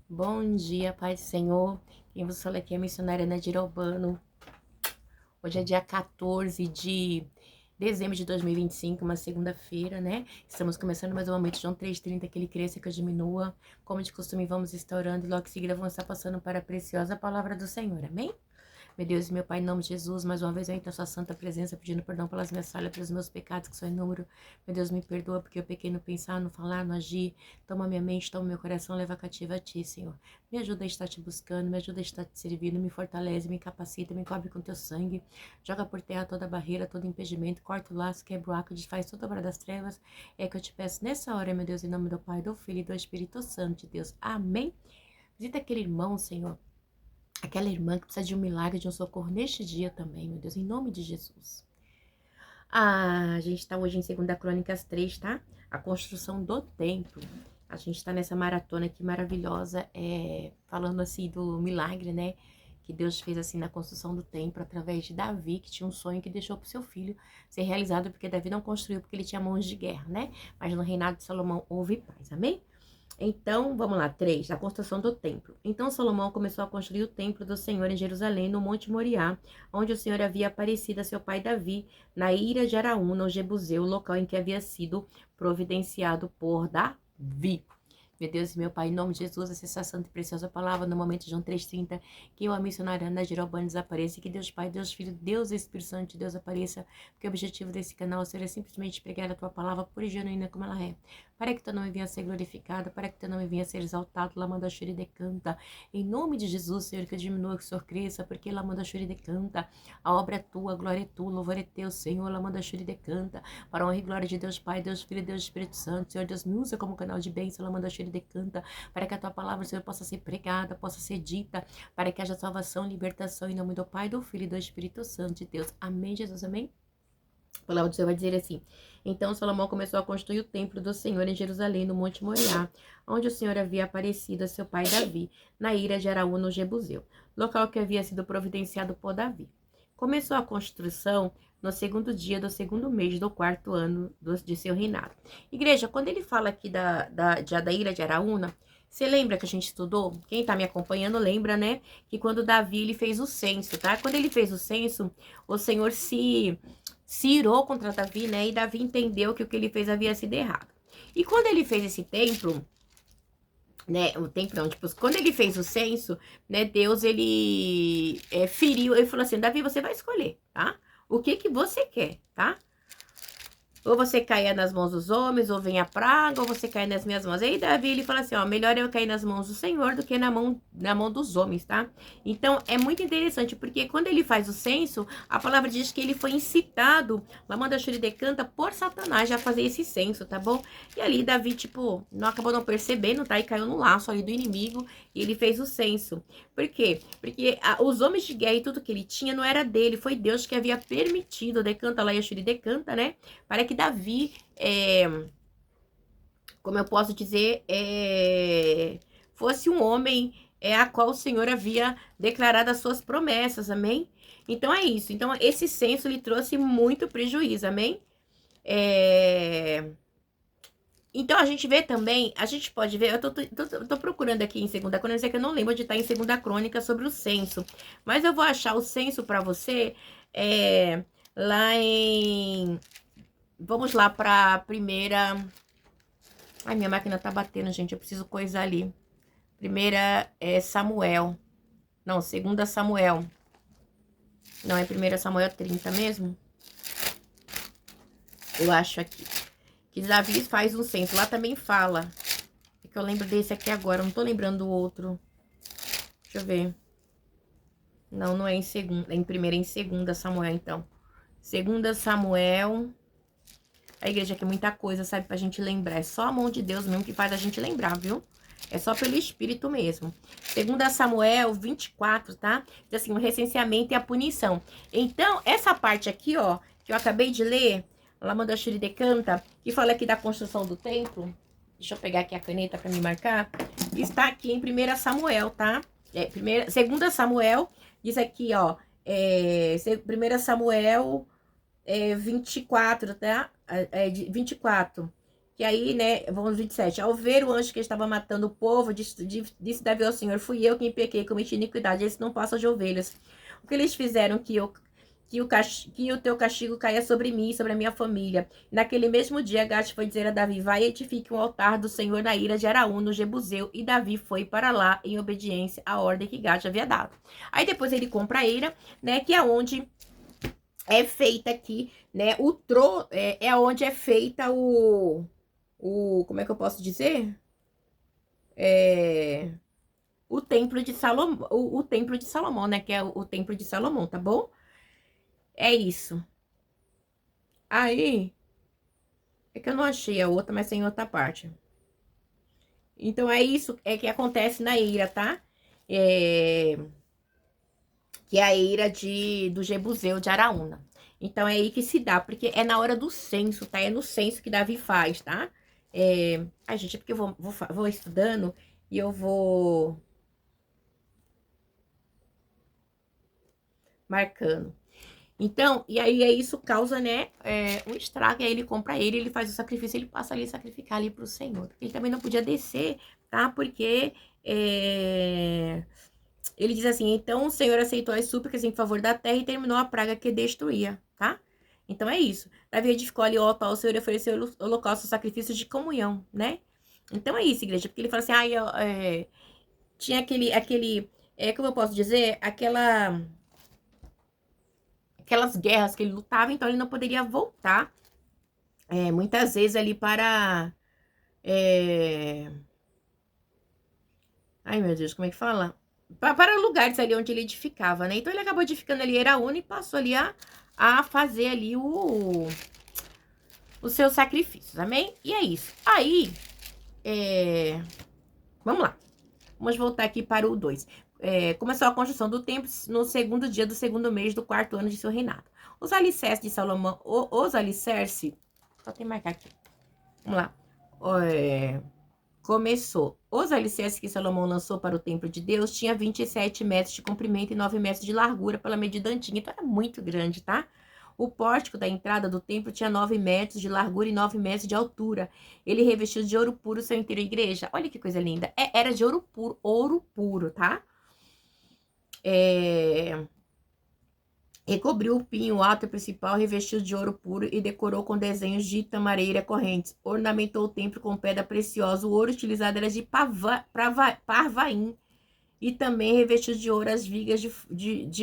Bom dia, Pai do Senhor. Quem vos fala aqui é a missionária Nadir Albano. Hoje é dia 14 de dezembro de 2025, uma segunda-feira, né? Estamos começando mais um momento, João 3,30, que ele cresça, que eu diminua. Como de costume, vamos estar orando e logo em seguida vamos estar passando para a preciosa palavra do Senhor, amém? Meu Deus e meu Pai, em nome de Jesus, mais uma vez eu entro na sua santa presença, pedindo perdão pelas minhas falhas, pelos meus pecados, que são inúmeros. Meu Deus, me perdoa, porque eu pequei no pensar, no falar, no agir. Toma minha mente, toma meu coração, leva cativa a ti, Senhor. Me ajuda a estar te buscando, me ajuda a estar te servindo, me fortalece, me capacita, me cobre com teu sangue. Joga por terra toda barreira, todo impedimento, corta o laço, quebra o arco, desfaz toda a obra das trevas. É que eu te peço nessa hora, meu Deus, em nome do Pai, do Filho e do Espírito Santo de Deus. Amém. Visita aquele irmão, Senhor, aquela irmã que precisa de um milagre, de um socorro neste dia também, meu Deus, em nome de Jesus. A gente tá hoje em 2 Crônicas 3, tá? A construção do templo. A gente tá nessa maratona aqui maravilhosa, falando assim do milagre, né? Que Deus fez assim na construção do templo através de Davi, que tinha um sonho que deixou pro seu filho ser realizado, porque Davi não construiu porque ele tinha mãos de guerra, né? Mas no reinado de Salomão houve paz, amém? Então, vamos lá, 3, a construção do templo. Então, Salomão começou a construir o templo do Senhor em Jerusalém, no Monte Moriá, onde o Senhor havia aparecido a seu pai Davi, na ira de Araúna, o Jebuseu, o local em que havia sido providenciado por Davi. Meu Deus e meu Pai, em nome de Jesus, essa santa e preciosa palavra, no momento de João 3,30, que eu, a missionária Ana Girobane, desapareça, que Deus Pai, Deus Filho, Deus Espírito Santo de Deus apareça, porque o objetivo desse canal seria simplesmente pregar a tua palavra pura e genuína como ela é, para que teu nome venha a ser glorificado, para que teu nome venha a ser exaltado, Lamanda Shuri decanta, em nome de Jesus, Senhor, que eu diminua, que o Senhor cresça, porque Lamanda Shuri decanta, a obra é tua, a glória é tua, o louvor é teu, Senhor, Lamanda Shuri decanta, para a honra e glória de Deus Pai, Deus Filho, Deus Espírito Santo, Senhor, Deus me usa como canal de bênção, Lamanda Shuri decanta, para que a tua palavra, Senhor, possa ser pregada, possa ser dita, para que haja salvação, libertação, em nome do Pai, do Filho e do Espírito Santo de Deus. Amém, Jesus, amém? A palavra do Senhor vai dizer assim: então Salomão começou a construir o templo do Senhor em Jerusalém, no Monte Moriá, onde o Senhor havia aparecido a seu pai Davi, na ira de Araúna, no Jebuseu, local que havia sido providenciado por Davi. Começou a construção no segundo dia do segundo mês do quarto ano de seu reinado. Igreja, quando ele fala aqui da ira de Araúna, você lembra que a gente estudou? Quem tá me acompanhando lembra, né? Que quando Davi ele fez o censo, tá? Quando ele fez o censo, o Senhor se irou contra Davi, né? E Davi entendeu que o que ele fez havia sido errado. E quando ele fez esse templo, né? O templo não, tipo, quando ele fez o censo, né? Deus, ele feriu, ele falou assim: Davi, você vai escolher, tá? O que que você quer, tá? Ou você caia nas mãos dos homens, ou vem a praga, ou você cai nas minhas mãos. Aí Davi, ele fala assim, ó, melhor eu cair nas mãos do Senhor do que na mão dos homens, tá? Então, é muito interessante, porque quando ele faz o censo, a palavra diz que ele foi incitado, Lamanda Shuri decanta, por Satanás a fazer esse censo, tá bom? E ali Davi, tipo, não acabou não percebendo, tá? E caiu no laço ali do inimigo, e ele fez o censo. Por quê? Porque os homens de guerra e tudo que ele tinha não era dele, foi Deus que havia permitido, decanta lá, Yashuri decanta, né? Para que Davi, como eu posso dizer, fosse um homem a qual o Senhor havia declarado as suas promessas, amém? Então é isso. Então esse censo lhe trouxe muito prejuízo, amém? Então a gente vê também, a gente pode ver, eu tô procurando aqui em Segunda Crônica, que eu não lembro de estar em Segunda Crônica sobre o censo, mas eu vou achar o censo para você lá em... Vamos lá para a primeira... Ai, minha máquina tá batendo, gente. Eu preciso coisar ali. Primeira é Samuel. Não, segunda Samuel. Não, é primeira Samuel 30 mesmo? Eu acho aqui. Que Davi faz um censo. Lá também fala. É que eu lembro desse aqui agora. Eu não tô lembrando do outro. Deixa eu ver. Não, não é em segunda. É em primeira, é em segunda Samuel, então. Segunda Samuel. A igreja quer muita coisa, sabe? Pra gente lembrar. É só a mão de Deus mesmo que faz a gente lembrar, viu? É só pelo Espírito mesmo. Segunda Samuel 24, tá? Diz assim, o recenseamento e a punição. Então, essa parte aqui, ó, que eu acabei de ler, Lamanda Shuri decanta, que fala aqui da construção do templo. Deixa eu pegar aqui a caneta pra me marcar. Está aqui em 1 Samuel, tá? Segunda Samuel, diz aqui, ó, 1 Samuel 24, tá? 24. Que aí, né, vamos 27. Ao ver o anjo que estava matando o povo, disse Davi ao Senhor: Fui eu quem pequei, cometi iniquidade, esse não passa de ovelhas. O que eles fizeram que o teu castigo caia sobre mim e sobre a minha família. Naquele mesmo dia, Gade foi dizer a Davi: Vai e edifique um altar do Senhor na ira de Araú, no Jebuseu. E Davi foi para lá em obediência à ordem que Gade havia dado. Aí depois ele compra a Eira, né, que é onde é feita aqui, né, é onde é feita como é que eu posso dizer? É, o templo de Salomão, o templo de Salomão, né, que é o templo de Salomão, tá bom? É isso. Aí, é que eu não achei a outra, mas tem outra parte. Então, é isso que acontece na eira, tá? É, que é a eira do Jebuseu de Araúna. Então, é aí que se dá, porque é na hora do censo, tá? É no censo que Davi faz, tá? Ai, gente, é porque eu vou estudando e eu vou marcando. Então, e aí isso causa, né, um estrago, e aí ele compra ele faz o sacrifício, ele passa ali a sacrificar ali pro Senhor. Ele também não podia descer, tá? Porque ele diz assim, então o Senhor aceitou as súplicas em favor da terra e terminou a praga que destruía, tá? Então é isso. Davi edificou ali o altar ao Senhor e ofereceu o holocausto, sacrifício de comunhão, né? Então é isso, igreja, porque ele fala assim, tinha como eu posso dizer, aquelas guerras que ele lutava, então ele não poderia voltar muitas vezes ali para. é, Ai, meu Deus, como é que fala? Para lugares ali onde ele edificava, né? Então ele acabou edificando ali Eraúna e passou ali a fazer ali os seus sacrifícios, amém? E é isso. Aí, vamos lá. Vamos voltar aqui para o 2. Começou a construção do templo no segundo dia do segundo mês do quarto ano de seu reinado. Os alicerces de Salomão, os alicerces, só tem que marcar aqui. Vamos lá. Começou. Os alicerces que Salomão lançou para o templo de Deus tinha 27 metros de comprimento e 9 metros de largura pela medida antiga. Então era muito grande, tá? O pórtico da entrada do templo tinha 9 metros de largura e 9 metros de altura. Ele revestiu de ouro puro seu interior. Igreja, olha que coisa linda. Era de ouro puro, tá? Recobriu o pinho alto e principal, revestiu de ouro puro e decorou com desenhos de tamareira correntes. Ornamentou o templo com pedra preciosa. O ouro utilizado era de parvaim. E também revestiu de ouro as vigas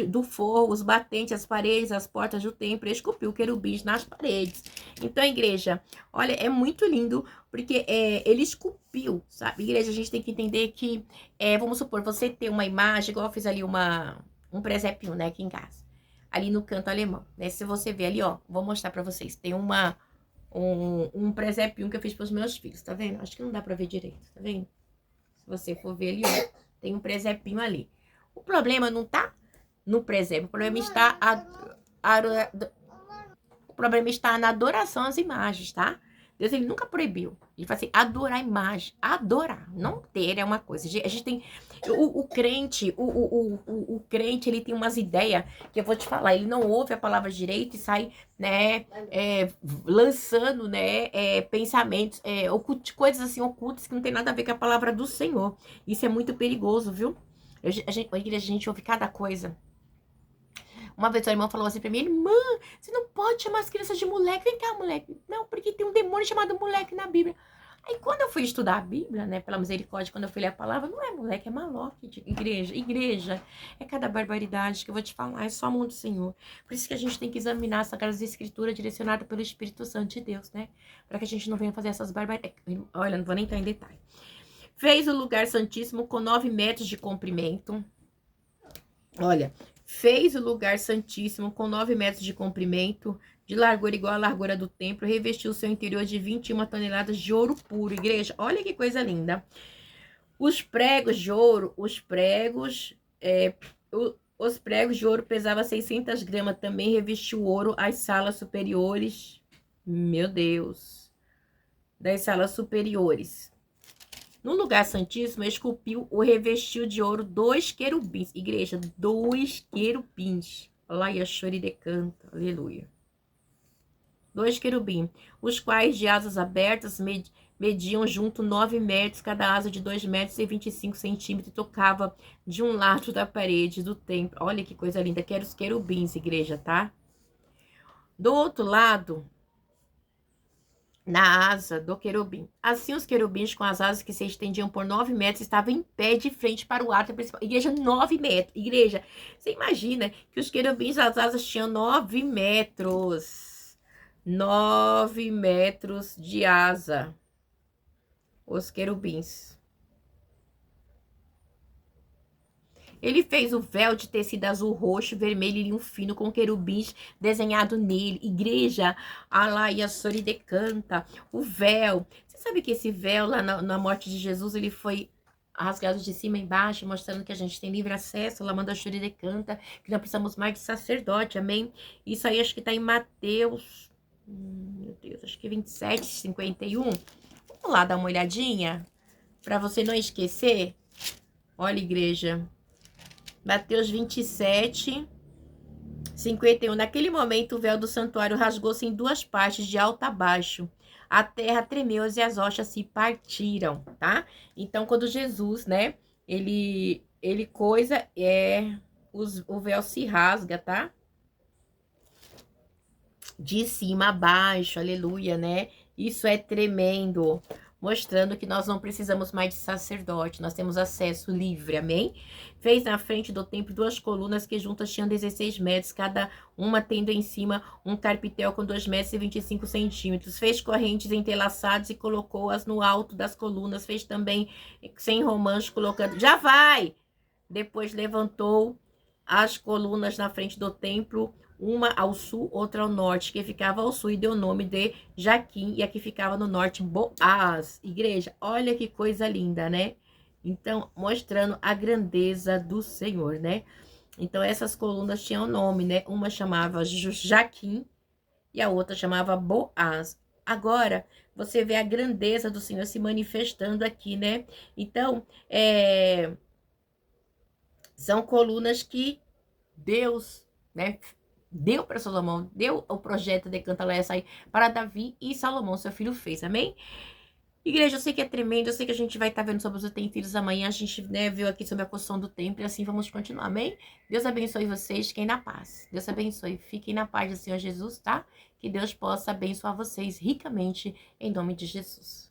do forro, os batentes, as paredes, as portas do templo. E esculpiu querubins nas paredes. Então, a igreja, olha, é muito lindo, porque ele esculpiu, sabe? Igreja, a gente tem que entender que, vamos supor, você tem uma imagem, igual eu fiz ali um presépio, né, aqui em casa. Ali no canto alemão, né? Se você ver ali, ó, vou mostrar pra vocês. Tem um presépio que eu fiz pros meus filhos, tá vendo? Acho que não dá pra ver direito, tá vendo? Se você for ver ali, ó, tem um presépio ali. O problema não tá no presépio, o problema está na adoração às imagens, tá? Deus, ele nunca proibiu. Ele fala assim, adorar a imagem. Adorar, não ter é uma coisa. A gente tem... O crente, o crente, ele tem umas ideias que eu vou te falar. Ele não ouve a palavra direito e sai, né, lançando, né, pensamentos, coisas assim ocultas que não tem nada a ver com a palavra do Senhor. Isso é muito perigoso, viu? A gente ouve cada coisa. Uma vez a irmã falou assim pra mim, irmã, você não pode chamar as crianças de moleque. Vem cá, moleque. Não, porque tem um demônio chamado moleque na Bíblia. Aí quando eu fui estudar a Bíblia, né, pela misericórdia, quando eu fui ler a palavra, não é moleque, é maloque de igreja. Igreja é cada barbaridade que eu vou te falar, é só a mão do Senhor. Por isso que a gente tem que examinar as Sagradas Escrituras direcionadas pelo Espírito Santo de Deus, né? Para que a gente não venha fazer essas barbaridades. Olha, não vou nem entrar em detalhe. Fez o lugar santíssimo com 9 metros de comprimento. Olha, fez o lugar santíssimo com 9 metros de comprimento, de largura igual à largura do templo, revestiu o seu interior de 21 toneladas de ouro puro. Igreja, olha que coisa linda. Os pregos de ouro, os pregos de ouro pesavam 600 gramas. Também revestiu ouro as salas superiores. Meu Deus. Das salas superiores. No lugar santíssimo, esculpiu ou revestiu de ouro 2 querubins. Igreja, 2 querubins. Olha aí a chore de canto. Aleluia. 2 querubins, os quais de asas abertas mediam junto 9 metros, cada asa de 2 metros e 25 centímetros, e tocava de um lado da parede do templo. Olha que coisa linda, que eram os querubins, igreja, tá? Do outro lado, na asa do querubim. Assim, os querubins com as asas que se estendiam por 9 metros estavam em pé de frente para o átrio principal. Igreja, 9 metros. Igreja, você imagina que os querubins, as asas tinham 9 metros. 9 metros de asa. Os querubins. Ele fez o véu de tecido azul, roxo, vermelho e linho fino com querubins desenhado nele. Igreja, Alaia Soridecanta. O véu. Você sabe que esse véu lá na morte de Jesus, ele foi rasgado de cima e embaixo, mostrando que a gente tem livre acesso. Lá manda Soridecanta, que não precisamos mais de sacerdote, amém? Isso aí acho que tá em Mateus, meu Deus, acho que 27, 51. Vamos lá dar uma olhadinha, para você não esquecer. Olha, igreja. Mateus 27, 51. Naquele momento, o véu do santuário rasgou-se em duas partes, de alto a baixo. A terra tremeu e as rochas se partiram, tá? Então, quando Jesus, né, ele coisa, o véu se rasga, tá? De cima a baixo, aleluia, né? Isso é tremendo, mostrando que nós não precisamos mais de sacerdote, nós temos acesso livre, amém? Fez na frente do templo 2 colunas que juntas tinham 16 metros, cada uma tendo em cima um carpitel com 2 metros e 25 centímetros. Fez correntes entrelaçadas e colocou-as no alto das colunas. Fez também 100 romãs colocando... Já vai! Depois levantou as colunas na frente do templo, uma ao sul, outra ao norte, que ficava ao sul, e deu o nome de Jaquim, e a que ficava no norte, Boaz. Igreja, olha que coisa linda, né? Então, mostrando a grandeza do Senhor, né? Então, essas colunas tinham nome, né? Uma chamava Jaquim e a outra chamava Boaz. Agora, você vê a grandeza do Senhor se manifestando aqui, né? Então, são colunas que Deus, né, deu para Salomão, deu o projeto de Cantaleia sair para Davi, e Salomão, seu filho, fez, amém? Igreja, eu sei que é tremendo, eu sei que a gente vai estar vendo sobre os utensílios amanhã, a gente, né, viu aqui sobre a construção do templo, e assim vamos continuar, amém? Deus abençoe vocês, fiquem na paz. Deus abençoe, fiquem na paz do Senhor Jesus, tá? Que Deus possa abençoar vocês ricamente, em nome de Jesus.